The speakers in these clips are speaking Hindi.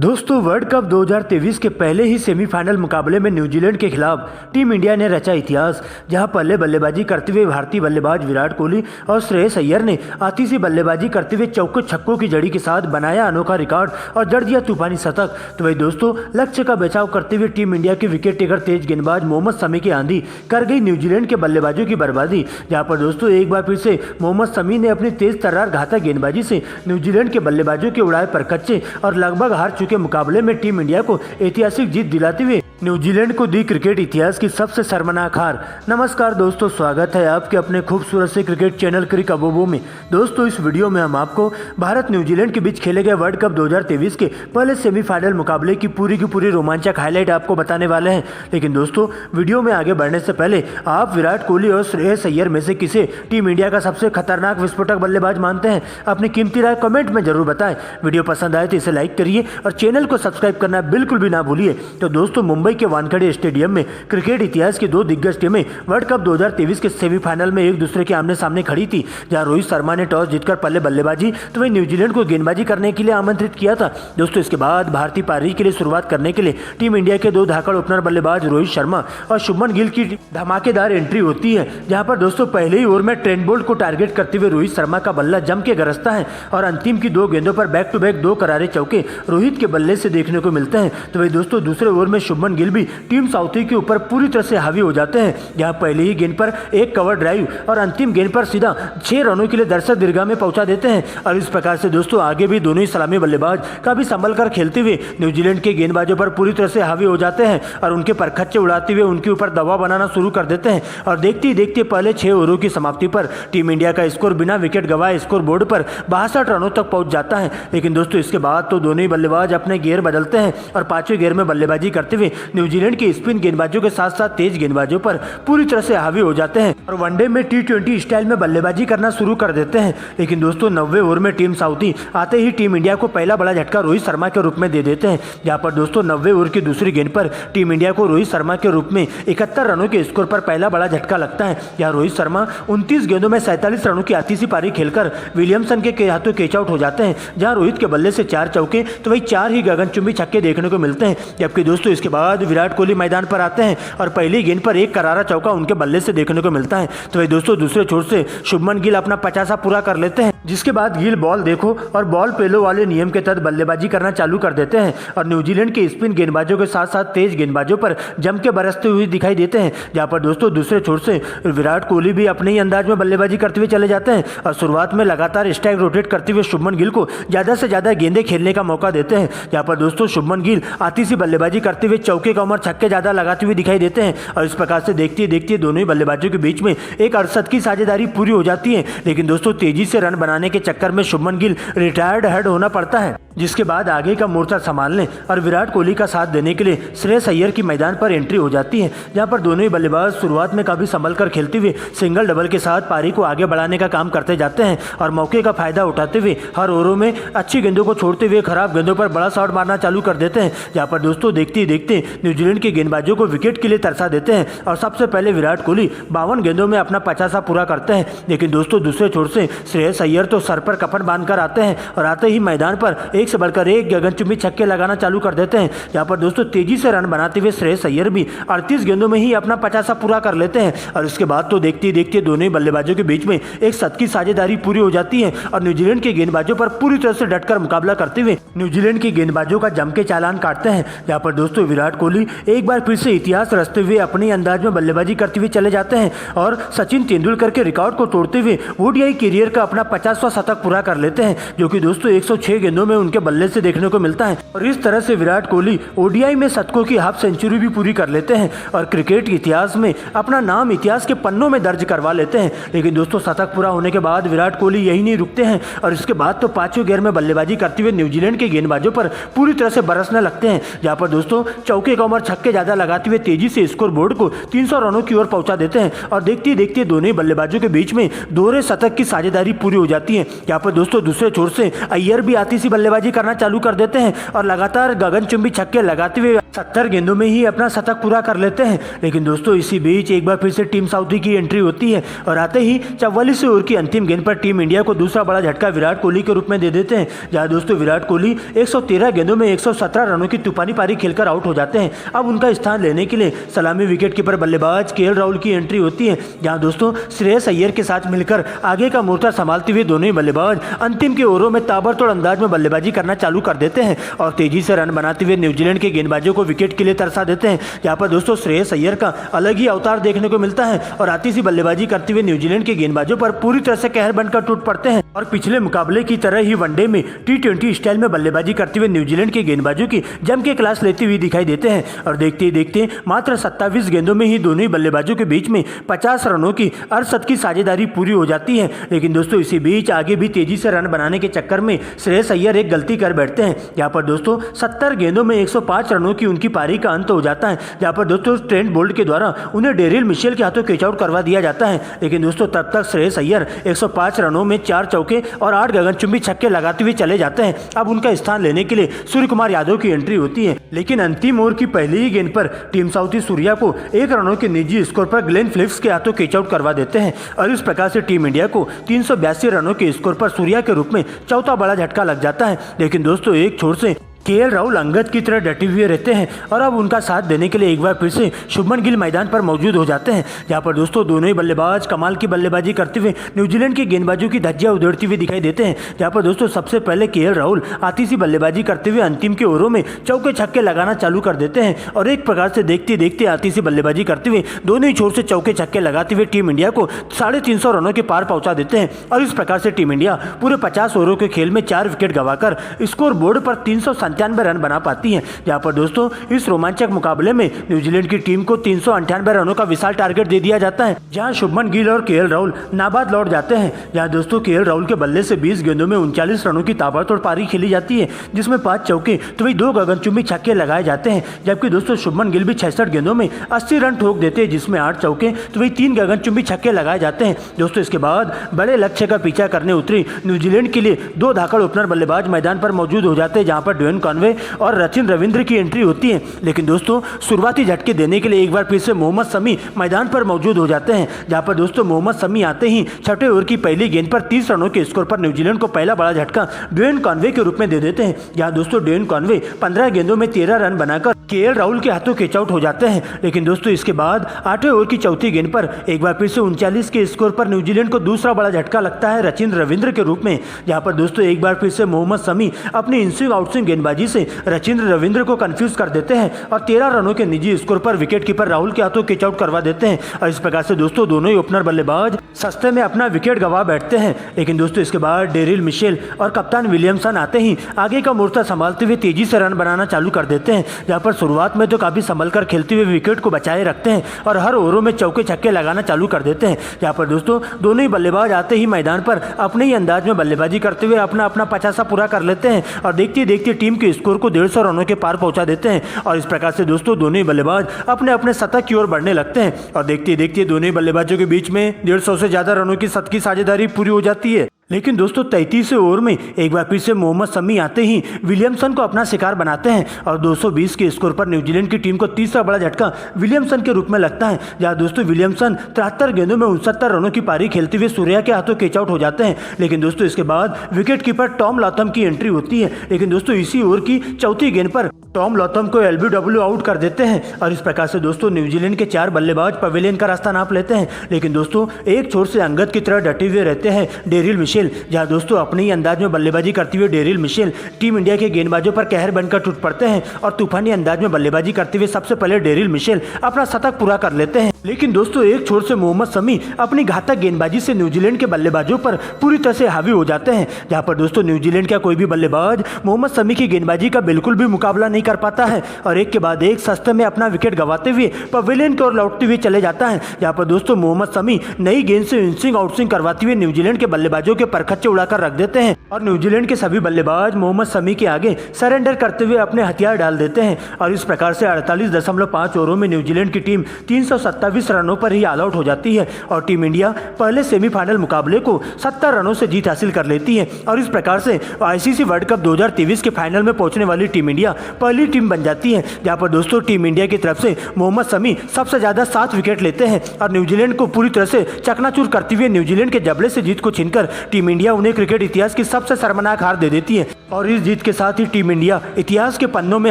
दोस्तों वर्ल्ड कप 2023 के पहले ही सेमीफाइनल मुकाबले में न्यूजीलैंड के खिलाफ टीम इंडिया ने रचा इतिहास, जहां पहले बल्लेबाजी करते हुए भारतीय बल्लेबाज विराट कोहली और श्रेयस अय्यर ने आतिशी बल्लेबाजी करते हुए चौके छक्कों की जड़ी के साथ बनाया अनोखा रिकॉर्ड और जड़ दिया तूफानी शतक। तो वही दोस्तों लक्ष्य का बचाव करते हुए टीम इंडिया के विकेट टेकर तेज गेंदबाज मोहम्मद शमी की आंधी कर गई न्यूजीलैंड के बल्लेबाजों की बर्बादी, जहाँ पर दोस्तों एक बार फिर से मोहम्मद शमी ने अपनी तेज तर्रार घातक गेंदबाजी से न्यूजीलैंड के बल्लेबाजों के उड़ाए परकच्चे और लगभग हार चुके मुकाबले में टीम इंडिया को ऐतिहासिक जीत दिलाते हुए न्यूजीलैंड को दी क्रिकेट इतिहास की सबसे शर्मनाक हार। नमस्कार दोस्तों, स्वागत है आपके अपने खूबसूरत से क्रिकेट चैनल क्रिक अबोबो में। दोस्तों इस वीडियो में हम आपको भारत न्यूजीलैंड के बीच खेले गए वर्ल्ड कप 2023 के पहले सेमीफाइनल मुकाबले की पूरी रोमांचक हाईलाइट आपको बताने वाले हैं। लेकिन दोस्तों वीडियो में आगे बढ़ने से पहले आप विराट कोहली और श्रेयस अय्यर में से किसे टीम इंडिया का सबसे खतरनाक विस्फोटक बल्लेबाज मानते हैं? अपनी कीमती राय कमेंट में जरूर बताएं। वीडियो पसंद आए तो इसे लाइक करिए और चैनल को सब्सक्राइब करना बिल्कुल भी ना भूलिए। तो दोस्तों मुंबई के वानखेड़े स्टेडियम में क्रिकेट इतिहास की दो दिग्गज टीमें वर्ल्ड कप 2023 के सेमीफाइनल में एक दूसरे के आमने सामने खड़ी थी, जहां रोहित शर्मा ने टॉस जीतकर पहले बल्लेबाजी तो वही न्यूजीलैंड को गेंदबाजी करने के लिए आमंत्रित किया था। दोस्तों इसके बाद भारतीय पारी के लिए शुरुआत करने के लिए टीम इंडिया के दो धाकड़ ओपनर बल्लेबाज रोहित शर्मा और शुभमन गिल की धमाकेदार एंट्री होती है, जहां पर दोस्तों पहले ही ओवर में ट्रेंट बोल्ट को टारगेट करते हुए रोहित शर्मा का बल्ला जम के गरजता है और अंतिम की दो गेंदों पर बैक टू बैक दो करारे चौके रोहित के बल्ले से देखने को मिलते हैं। तो वही दोस्तों दूसरे ओवर में शुभमन गिल भी टीम साउथी के ऊपर पूरी तरह से हावी हो जाते हैं, जहां पहले ही गेंद पर एक कवर ड्राइव और अंतिम गेंद पर सीधा 6 रनों के लिए दर्शक दीर्घा में पहुंचा देते हैं। और इस प्रकार से दोस्तों आगे भी दोनों ही सलामी बल्लेबाज काफी संभल कर खेलते हुए न्यूजीलैंड के गेंदबाजों पर पूरी तरह से हावी हो जाते हैं और उनके परखच्चे उड़ाते हुए उनके ऊपर दबाव बनाना शुरू कर देते हैं। और देखते ही देखते पहले 6 ओवरों की समाप्ति पर टीम इंडिया का स्कोर बिना विकेट गंवाए स्कोर बोर्ड पर 62 रनों तक पहुंच जाता है। लेकिन दोस्तों इसके बाद तो दोनों ही बल्लेबाज अपने गियर बदलते हैं और 5वें गियर में बल्लेबाजी करते हुए न्यूजीलैंड के स्पिन गेंदबाजों के साथ साथ तेज गेंदबाजों पर पूरी तरह से हावी हो जाते हैं और वनडे में T20 स्टाइल में बल्लेबाजी करना शुरू कर देते हैं। लेकिन दोस्तों 90 ओवर में टीम साउथी आते ही टीम इंडिया को पहला बड़ा झटका रोहित शर्मा के रूप में दे देते हैं, जहां पर दोस्तों 90 ओवर की दूसरी गेंद पर टीम इंडिया को रोहित शर्मा के रूप में 71 रनों के स्कोर पर पहला बड़ा झटका लगता है, जहां रोहित शर्मा 29 गेंदों में 47 रनों की आतिशी पारी खेलकर विलियमसन के हाथों कैच आउट हो जाते हैं, जहां रोहित के बल्ले से 4 चौके तो वही 4 ही गगनचुंबी छक्के देखने को मिलते हैं। जबकि दोस्तों इसके बाद विराट कोहली मैदान पर आते हैं और पहली गेंद पर एक करारा चौका उनके बल्ले से देखने को मिलता है। तो वही दोस्तों दूसरे छोर से शुभमन गिल अपना 50 पूरा कर लेते हैं, जिसके बाद गिल बॉल देखो और बॉल पेलो वाले नियम के तहत बल्लेबाजी करना चालू कर देते हैं और न्यूजीलैंड के स्पिन गेंदबाजों के साथ साथ तेज गेंदबाजों पर जम के बरसते हुए दिखाई देते हैं, जहां पर दोस्तों दूसरे छोर से विराट कोहली भी अपने ही अंदाज में बल्लेबाजी करते हुए चले जाते हैं और शुरुआत में लगातार स्ट्राइक रोटेट करते हुए शुभमन गिल को ज्यादा से ज्यादा गेंदें खेलने का मौका देते हैं, जहां पर दोस्तों शुभमन गिल आतिशी बल्लेबाजी करते हुए चौके का उमर छक्के ज्यादा लगाते हुए दिखाई देते हैं। और इस प्रकार से देखते देखते दोनों ही बल्लेबाजों के बीच में एक 68 की साझेदारी पूरी हो जाती है। लेकिन दोस्तों तेजी से रन बनाने के चक्कर में शुभमन गिल रिटायर्ड हेड होना पड़ता है, जिसके बाद आगे का मोर्चा संभालने और विराट कोहली का साथ देने के लिए श्रेयस अय्यर की मैदान पर एंट्री हो जाती है, जहां पर दोनों ही बल्लेबाज शुरुआत में काफी संभल कर खेलते हुए सिंगल डबल के साथ पारी को आगे बढ़ाने का काम करते जाते हैं और मौके का फायदा उठाते हुए हर ओवरों में अच्छी गेंदों को छोड़ते हुए खराब गेंदों पर बड़ा शॉट मारना चालू कर देते हैं, जहां पर दोस्तों देखते ही देखते न्यूजीलैंड के गेंदबाजों को विकेट के लिए तरसा देते हैं और सबसे पहले विराट कोहली 52 गेंदों में अपना 50 पूरा करते हैं। लेकिन दोस्तों दूसरे छोर से श्रेयस अय्यर तो सर पर कफन बांधकर आते हैं और आते ही मैदान पर एक से बढ़कर एक गगनचुंबी छक्के लगाना चालू कर देते हैं, जहां पर दोस्तों तेजी से रन बनाते हुए श्रेयस अय्यर भी 38 गेंदों में ही अपना 50 पूरा कर लेते हैं। और इसके बाद तो देखते ही देखते दोनों ही बल्लेबाजों के बीच में एक 7 की साझेदारी पूरी हो जाती है और न्यूजीलैंड के गेंदबाजों पर पूरी तरह से डटकर मुकाबला करते हुए न्यूजीलैंड के गेंदबाजों का जम के चालान काटते हैं, जहां पर दोस्तों विराट कोहली एक बार फिर से इतिहास रचते हुए अपने अंदाज में बल्लेबाजी करते हुए चले जाते हैं और सचिन तेंदुलकर के रिकॉर्ड को तोड़ते हुए ओडीआई करियर का अपना 50वां शतक पूरा कर लेते हैं, जो कि दोस्तों 106 गेंदों में उनके बल्ले से देखने को मिलता है। और इस तरह से विराट कोहली ओडीआई में शतकों की हाफ सेंचुरी भी पूरी कर लेते हैं और क्रिकेट इतिहास में अपना नाम इतिहास के पन्नों में दर्ज करवा लेते हैं। लेकिन दोस्तों शतक पूरा होने के बाद विराट कोहली यही नहीं रुकते हैं और इसके बाद तो 5वें गियर में बल्लेबाजी करते हुए न्यूजीलैंड के गेंदबाजों पर पूरी तरह से बरसने लगते हैं, जहां पर दोस्तों चौके का उमर छक्के ज्यादा लगाते हुए तेजी से स्कोर बोर्ड को 300 रनों की ओर पहुंचा देते हैं और देखते ही देखते दोनों ही बल्लेबाजों के बीच में दोहरे शतक की साझेदारी पूरी हो जाती जाती है। यहाँ पर दोस्तों दूसरे छोर से अय्यर भी आती सी बल्लेबाजी करना चालू कर देते हैं और लगातार गगनचुंबी छक्के लगाते हुए 70 गेंदों में ही अपना शतक पूरा कर लेते हैं। लेकिन दोस्तों इसी बीच एक बार फिर से टीम साउथी की एंट्री होती है और आते ही 44 ओवर की अंतिम गेंद पर टीम इंडिया को दूसरा बड़ा झटका विराट कोहली के रूप में दे देते हैं, जहां दोस्तों विराट कोहली 113 गेंदों में 117 रनों की तूफानी पारी खेलकर आउट हो जाते हैं। अब उनका स्थान लेने के लिए सलामी विकेट कीपर बल्लेबाज केएल राहुल की एंट्री होती है, जहां दोस्तों श्रेयस अय्यर के साथ मिलकर आगे का मोर्चा संभालते हुए दोनों ही बल्लेबाज अंतिम के ओवरों में ताबड़तोड़ अंदाज में बल्लेबाजी करना चालू कर देते हैं और तेजी से रन बनाते हुए न्यूजीलैंड के गेंदबाजों को विकेट के लिए तरसा देते हैं। यहाँ पर दोस्तों श्रेयस अय्यर का अलग ही अवतार देखने को मिलता है और आती सी बल्लेबाजी करते हुए न्यूजीलैंड के गेंदबाजों पर पूरी तरह से कहर बनकर टूट पड़ते हैं और पिछले मुकाबले की तरह ही वनडे में T20 स्टाइल में बल्लेबाजी करते हुए न्यूजीलैंड के गेंदबाजों की जम के क्लास लेती हुई दिखाई देते हैं और देखते ही देखते मात्र 27 गेंदों में ही दोनों ही बल्लेबाजों के बीच में 50 रनों की अरसद की साझेदारी पूरी हो जाती है। लेकिन दोस्तों इसी बीच आगे भी तेजी से रन बनाने के चक्कर में श्रेयस अय्यर एक गलती कर बैठते हैं। यहाँ पर दोस्तों 70 गेंदों में 105 रनों की उनकी पारी का अंत हो जाता है, जहाँ पर दोस्तों ट्रेंट बोल्ट के द्वारा उन्हें डेरिल मिशेल के हाथों कैच आउट करवा दिया जाता है। लेकिन दोस्तों तब तक श्रेयस अय्यर 105 रनों में 4 चौके और 8 गगनचुंबी छक्के लगाते हुए चले जाते हैं। अब उनका स्थान लेने के लिए सूर्य कुमार यादव की एंट्री होती है, लेकिन अंतिम ओवर की पहली ही गेंद पर टीम साउथी सूर्या को 1 रनों के निजी स्कोर पर ग्लेन फिलिप्स के हाथों कैच आउट करवा देते हैं और इस प्रकार से टीम इंडिया को 382 रनों के स्कोर पर सूर्या के रूप में चौथा बड़ा झटका लग जाता है। लेकिन दोस्तों एक छोर से केएल राहुल अंगद की तरह डटे हुए रहते हैं और अब उनका साथ देने के लिए एक बार फिर से शुभमन गिल मैदान पर मौजूद हो जाते हैं, जहां पर दोस्तों दोनों ही बल्लेबाज कमाल की बल्लेबाजी करते हुए न्यूजीलैंड के गेंदबाजों की धज्जियां उधेड़ती हुई दिखाई देते हैं। जहां पर दोस्तों सबसे पहले केएल राहुल आती सी बल्लेबाजी करते हुए अंतिम के ओवरों में चौके छक्के लगाना चालू कर देते हैं और एक प्रकार से देखते देखते आती सी बल्लेबाजी करते हुए दोनों ही छोर से चौके छक्के लगाते हुए टीम इंडिया को 350 रनों के पार पहुंचा देते हैं और इस प्रकार से टीम इंडिया पूरे 50 ओवरों के खेल में 4 विकेट गंवाकर स्कोर बोर्ड पर 397 रन बना पाती हैं। जहां पर दोस्तों इस रोमांचक मुकाबले में न्यूजीलैंड की टीम को 398 रनों का विशाल टारगेट दे दिया जाता है, जहां शुभमन गिल और केएल राहुल नाबाद लौट जाते हैं। जहां दोस्तों केएल राहुल के बल्ले से 20 गेंदों में 39 रनों की ताबड़तोड़ पारी खेली जाती है, जिसमें 5 चौके तो वही 2 गगनचुंबी छक्के लगाए जाते हैं, जबकि दोस्तों शुभमन गिल भी 66 गेंदों में 80 रन ठोक देते हैं, जिसमें 8 चौके तो वही 3 गगनचुंबी छक्के लगाए जाते हैं। दोस्तों इसके बाद बड़े लक्ष्य का पीछा करने उतरी न्यूजीलैंड के लिए 2 धाकड़ ओपनर बल्लेबाज मैदान पर मौजूद हो जाते हैं, जहां पर ड्वेन कॉनवे और रचिन रविंद्र की एंट्री होती है। लेकिन दोस्तों शुरुआती झटके देने के लिए एक बार फिर से मोहम्मद शमी मैदान पर मौजूद हो जाते हैं, जहां पर दोस्तों मोहम्मद शमी आते ही छठे ओवर की पहली गेंद पर 30 रनों के स्कोर पर न्यूजीलैंड को पहला बड़ा झटका ड्वेन कॉनवे के रूप में दे देते हैं। जहां दोस्तों ड्वेन कॉनवे 15 गेंदों में 13 रन बनाकर केएल राहुल के हाथों कैच आउट हो जाते हैं। लेकिन दोस्तों इसके बाद 8वें ओवर की चौथी गेंद पर एक बार फिर से 39 के स्कोर पर न्यूजीलैंड को दूसरा बड़ा झटका लगता है रचिन रविंद्र के रूप में, जहां पर दोस्तों एक बार फिर से मोहम्मद शमी अपनी इनस्विंग आउटस्विंग गेंदबाजी से रचिन रविंद्र को कंफ्यूज कर देते हैं और 13 रनों के निजी स्कोर पर विकेट कीपर राहुल के हाथों कैच आउट करवा देते हैं और इस प्रकार से दोस्तों दोनों ही ओपनर बल्लेबाज सस्ते में अपना विकेट गंवा बैठते हैं। लेकिन दोस्तों इसके बाद डेरिल मिशेल और कप्तान विलियमसन आते ही आगे का मोर्चा संभालते हुए तेजी से रन बनाना चालू कर देते हैं, जहां पर शुरुआत में तो काफी संभल कर खेलते हुए विकेट को बचाए रखते हैं और हर ओवरों में चौके छक्के लगाना चालू कर देते हैं। जहां पर दोस्तों दोनों ही बल्लेबाज आते ही मैदान पर अपने ही अंदाज में बल्लेबाजी करते हुए अपना 50 पूरा कर लेते हैं और देखते देखते टीम के स्कोर को 150 रनों के पार पहुंचा देते हैं और इस प्रकार से दोस्तों दोनों ही बल्लेबाज अपने अपने शतक की ओर बढ़ने लगते हैं और देखते देखते दोनों ही बल्लेबाजों के बीच में 150 से ज्यादा रनों की शतक की साझेदारी पूरी हो जाती है। लेकिन दोस्तों 33वें ओवर में एक बार फिर से मोहम्मद शमी आते ही विलियमसन को अपना शिकार बनाते हैं और 220 के स्कोर पर न्यूजीलैंड की टीम को तीसरा बड़ा झटका विलियमसन के रूप में लगता है, जहां दोस्तों विलियमसन 73 गेंदों में 69 रनों की पारी खेलते हुए सूर्या के हाथों कैच आउट हो जाते हैं। लेकिन दोस्तों इसके बाद विकेट कीपर टॉम लॉथम की एंट्री होती है, लेकिन दोस्तों इसी ओवर की चौथी गेंद पर टॉम लॉथम को एलबीडब्ल्यू आउट कर देते हैं और इस प्रकार से दोस्तों न्यूजीलैंड के 4 बल्लेबाज पवेलियन का रास्ता नाप लेते हैं। लेकिन दोस्तों एक छोर से अंगद की तरह डटे हुए रहते हैं डेरिल मिशेल, जहां दोस्तों अपने ही अंदाज में बल्लेबाजी करते हुए डेरिल मिशेल टीम इंडिया के गेंदबाजों पर कहर बनकर टूट पड़ते हैं और तूफानी अंदाज में बल्लेबाजी करते हुए सबसे पहले डेरिल मिशेल अपना शतक पूरा कर लेते हैं। लेकिन दोस्तों एक छोर से मोहम्मद शमी अपनी घातक गेंदबाजी से न्यूजीलैंड के बल्लेबाजों पर पूरी तरह से हावी हो जाते हैं, जहां पर दोस्तों न्यूजीलैंड का कोई भी बल्लेबाज मोहम्मद शमी की गेंदबाजी का बिल्कुल भी मुकाबला नहीं नहीं कर पाता है और एक के बाद एक सस्ते में अपना विकेट गंवाते हुए पवेलियन की ओर लौटते हुए चले जाता है। जहां पर दोस्तों मोहम्मद शमी नई गेंद से इनस्विंग आउटस्विंग करवाते हुए न्यूजीलैंड के बल्लेबाजों के परखच्चे उड़ाकर रख देते हैं और न्यूजीलैंड के सभी बल्लेबाज मोहम्मद शमी के आगे सरेंडर करते हुए अपने हथियार डाल देते हैं और इस प्रकार से 48.5 ओवरों में न्यूजीलैंड की टीम 327 रनों पर ही ऑल आउट हो जाती है और टीम इंडिया पहले सेमीफाइनल मुकाबले को 70 रनों से जीत हासिल कर लेती है और इस प्रकार से आईसीसी वर्ल्ड कप 2023 के फाइनल में पहुंचने वाली टीम इंडिया पहली टीम बन जाती है। जहां पर दोस्तों टीम इंडिया की तरफ से मोहम्मद शमी सबसे ज्यादा 7 विकेट लेते हैं और न्यूजीलैंड को पूरी तरह से चकनाचूर करते हुए न्यूजीलैंड के जबड़े से जीत को छीनकर टीम इंडिया उन्हें क्रिकेट इतिहास की सबसे शर्मनाक हार दे देती है और इस जीत के साथ ही टीम इंडिया इतिहास के पन्नों में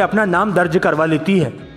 अपना नाम दर्ज करवा लेती है।